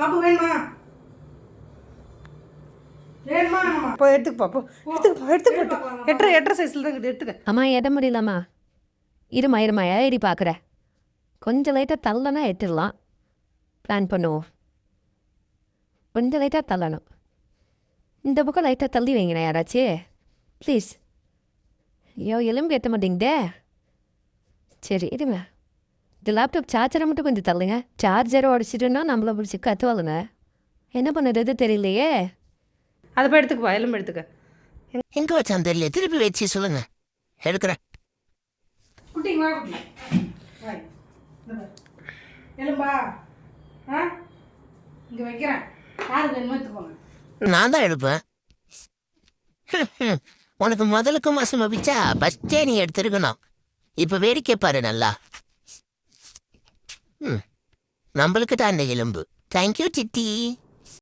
பாப்பு வேணுமா? வேணுமா? போ எடுத்துக்கப்பா, போ எடுத்துக்க போட்டு எட்டரை சைஸில் தான் எடுத்துக்க. அம்மா எட முடியலம்மா. இருமா ஏறி பார்க்குறேன். கொஞ்சம் லைட்டாக தள்ளனா எட்டிடலாம். பிளான் பண்ணுவோம். கொஞ்சம் லைட்டாக தள்ளணும். இந்த பக்கம் லைட்டாக தள்ளி வைங்கண்ணா யாராச்சு ப்ளீஸ். ஐயோ எலும்பு எட்ட மாட்டேங்குதே. சரி இருங்க. இந்த லேப்டாப் சார்ஜரை மட்டும் கொஞ்சம் தள்ளுங்க. சார்ஜரை உடச்சிட்டுன்னா நம்மளை பிடிச்சி கத்துவாளுங்க. என்ன பண்ணுறது தெரியலையே. அதை போய் எடுத்துக்கப்பா, எலும்பு எடுத்துக்க. எங்கே வச்சான் தெரியல, திருப்பி வச்சு சொல்லுங்க, எடுக்கிறேன். குட்டிங்க வா குட்டி. எலும்பா இங்கே வைக்கிறேன். யாருக்கு வேணுமோ எடுத்துக்கோங்க. நான் தான் எடுப்பேன். உனக்கு முதலுக்கு மாசம் வச்சா ஃபஸ்ட்டே நீ எடுத்துருக்கணும். இப்போ வேடிக்கை பாரு நல்லா. நம்மளுக்கு தான் அந்த எலும்பு. தேங்க்யூ சித்தி.